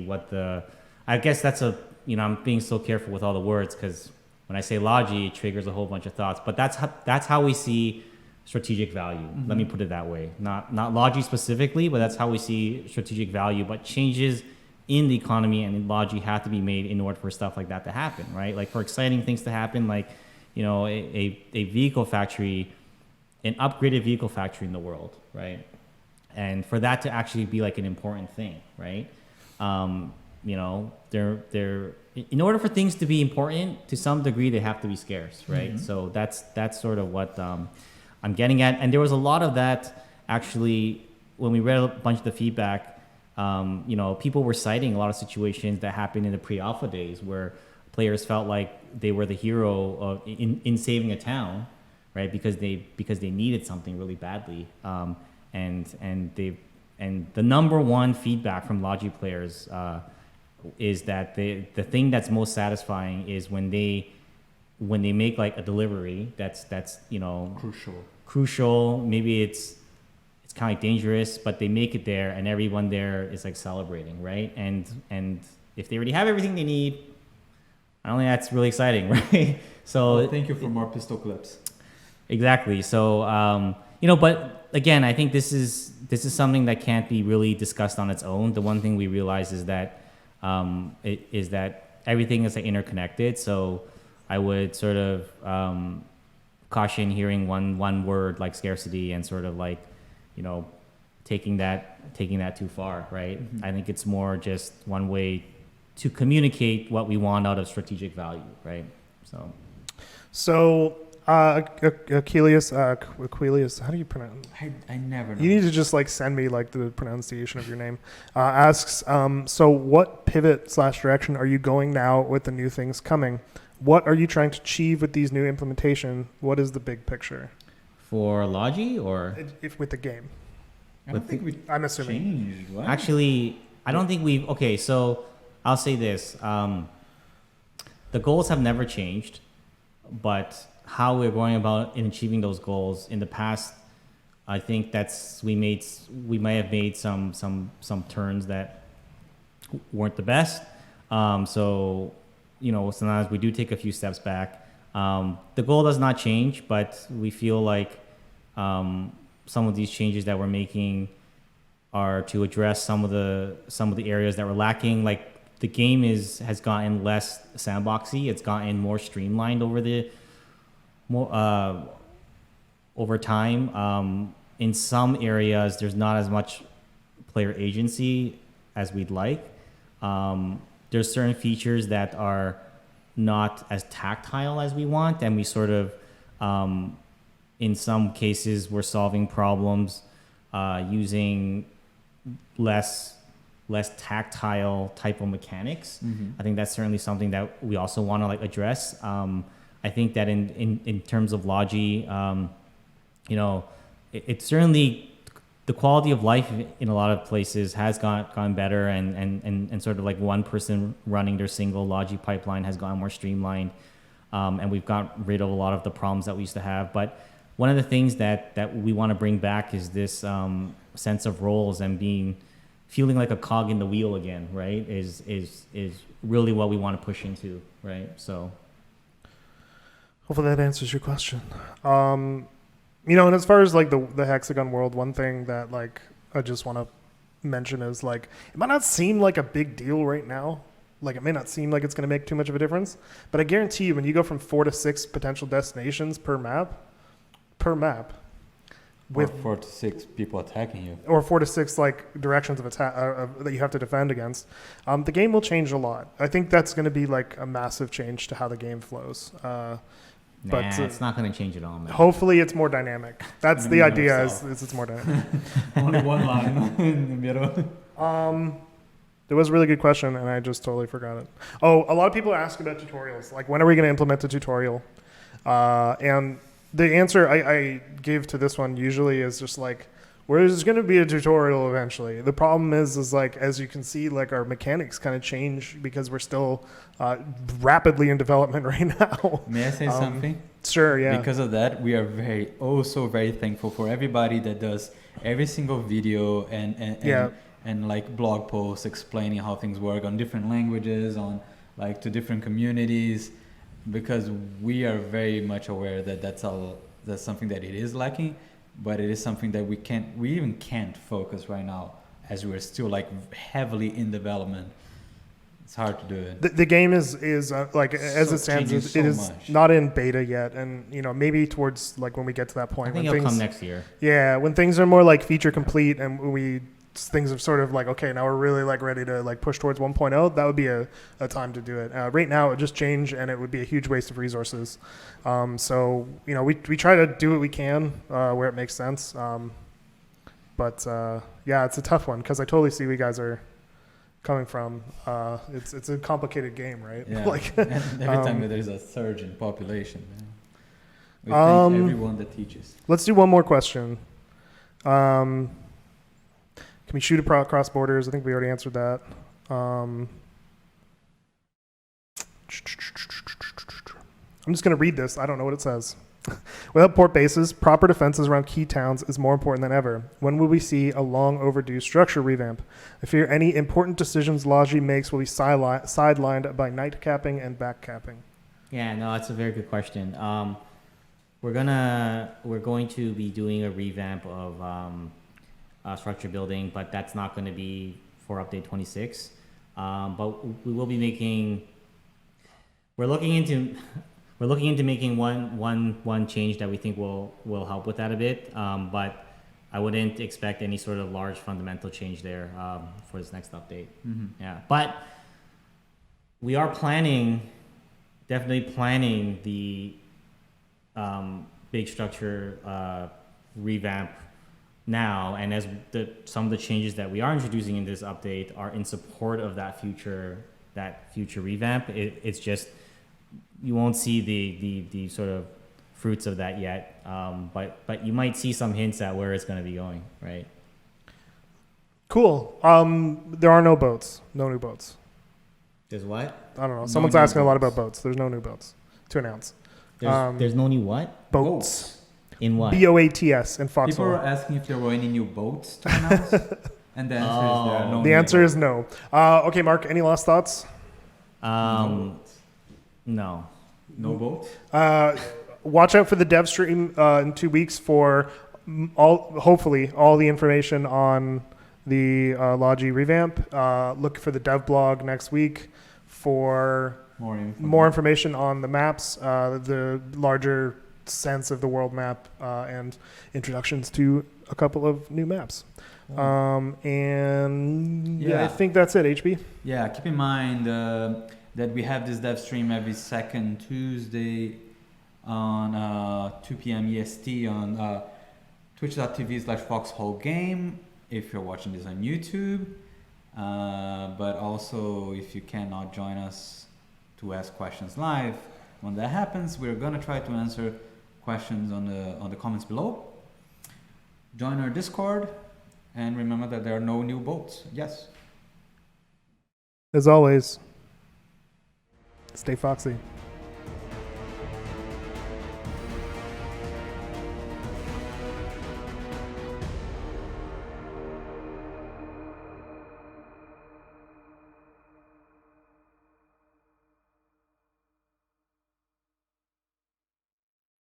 I guess that's I'm being so careful with all the words because when I say logi, it triggers a whole bunch of thoughts. But that's how we see strategic value. Let me put it that way. Not logi specifically, but that's how we see strategic value. But changes in the economy and in logi have to be made in order for stuff like that to happen, right? Like for exciting things to happen, like a vehicle factory, an upgraded vehicle factory in the world, right? And for that to actually be like an important thing, right? They're in order for things to be important to some degree, they have to be scarce, right? So that's sort of what I'm getting at. And there was a lot of that actually when we read a bunch of the feedback. People were citing a lot of situations that happened in the pre-alpha days where players felt like they were the hero in saving a town, right? Because they needed something really badly, and the number one feedback from logi players is that the thing that's most satisfying is when they make like a delivery that's crucial. Maybe it's kind of like dangerous, but they make it there, and everyone there is like celebrating, right? And if they already have everything they need, I don't think that's really exciting, right? So thank you for more pistol clips. Exactly. So but again, I think this is something that can't be really discussed on its own. The one thing we realize is that everything is like interconnected. So I would sort of caution hearing one word like scarcity and sort of like taking that too far, right? I think it's more just one way to communicate what we want out of strategic value, right? So Aquilius, how do you pronounce? I never know. You need to just like send me like the pronunciation of your name. Asks, so what pivot/direction are you going now with the new things coming? What are you trying to achieve with these new implementation? What is the big picture? For logi or if with the game? I'm assuming. Changed. What? Actually, I don't think we've. Okay, so I'll say this: the goals have never changed, but how we're going about in achieving those goals in the past, I think we may have made some turns that weren't the best. So sometimes we do take a few steps back. The goal does not change, but we feel like some of these changes that we're making are to address some of the areas that we're lacking. Like the game has gotten less sandboxy. It's gotten more streamlined over time. In some areas, there's not as much player agency as we'd like. There's certain features that are not as tactile as we want, and we sort of, in some cases, we're solving problems using less tactile type of mechanics. I think that's certainly something that we also want to like address. I think that in terms of logi, it's certainly the quality of life in a lot of places has gone better, and sort of like one person running their single logi pipeline has gotten more streamlined, and we've got rid of a lot of the problems that we used to have. But one of the things that we want to bring back is this sense of roles and feeling like a cog in the wheel again, right? Is really what we want to push into, right? So hopefully that answers your question. And as far as like the hexagon world, one thing that like I just want to mention is like it might not seem like a big deal right now. Like it may not seem like it's going to make too much of a difference, but I guarantee you when you go from 4 to 6 potential destinations per map, with 4 to 6 people attacking you. or 4 to 6 like directions of attack that you have to defend against. The game will change a lot. I think that's going to be like a massive change to how the game flows. But it's not going to change at all, man. hopefully it's more dynamic. That's the idea. Is it's more dynamic. Only one line in the middle. There was a really good question, and I just totally forgot it. Oh, a lot of people ask about tutorials. Like, when are we going to implement a tutorial? And the answer I give to this one usually is just like, there's going to be a tutorial eventually. The problem is like, as you can see, like our mechanics kind of change because we're still rapidly in development right now. May I say something? Sure, yeah. Because of that, we are so very thankful for everybody that does every single video and like blog posts explaining how things work on different languages, on like to different communities, because we are very much aware that that's something that it is lacking, but it is something that we even can't focus right now as we're still like heavily in development. It's hard to do it. The game is like as it stands, it is not in beta yet, and maybe towards like when we get to that point, I think it'll come next year. Yeah, when things are more like feature complete and things are sort of like, okay, now we're really like ready to like push towards 1.0, that would be a time to do it. Right now it would just change and it would be a huge waste of resources. So we try to do what we can where it makes sense. But yeah, it's a tough one because I totally see where you guys are coming from. It's a complicated game, right? Yeah. Like, and every time that there's a surge in population, man, we thank everyone that teaches. Let's do one more question. Can we shoot across borders? I think we already answered that. I'm just going to read this. I don't know what it says. Without port bases, proper defenses around key towns is more important than ever. When will we see a long overdue structure revamp? I fear any important decisions Logi makes will be sidelined by night capping and back capping. Yeah, no, that's a very good question. We're going to be doing a revamp of structure building, but that's not going to be for update 26. But we will be making. We're looking into making one change that we think will help with that a bit. But I wouldn't expect any sort of large fundamental change there for this next update. Mm-hmm. Yeah, but we are definitely planning the big structure revamp now, and as some of the changes that we are introducing in this update are in support of that future revamp. It's just you won't see the sort of fruits of that yet, but you might see some hints at where it's going to be going, right? Cool. There are no boats. No new boats. There's what? I don't know. Someone's asking a lot about boats. There's no new boats to announce. There's no new what? Boats. In what? BOATS in Foxhole. People are asking if there were any new boats to announce, and the answer is there are no. The answer is no. Okay, Mark. Any last thoughts? No. No boats. Watch out for the Devstream in 2 weeks for hopefully all the information on the Logi revamp. Look for the dev blog next week for more information on the maps, the larger sense of the world map, and introductions to a couple of new maps. And I think that's it, HB. Yeah, keep in mind that we have this dev stream every second Tuesday on 2 p.m. EST on twitch.tv/Foxhole Game if you're watching this on YouTube. But also, if you cannot join us to ask questions live, when that happens, we're going to try to answer questions on the comments below. Join our Discord, and remember that there are no new boats. Yes. As always, stay foxy.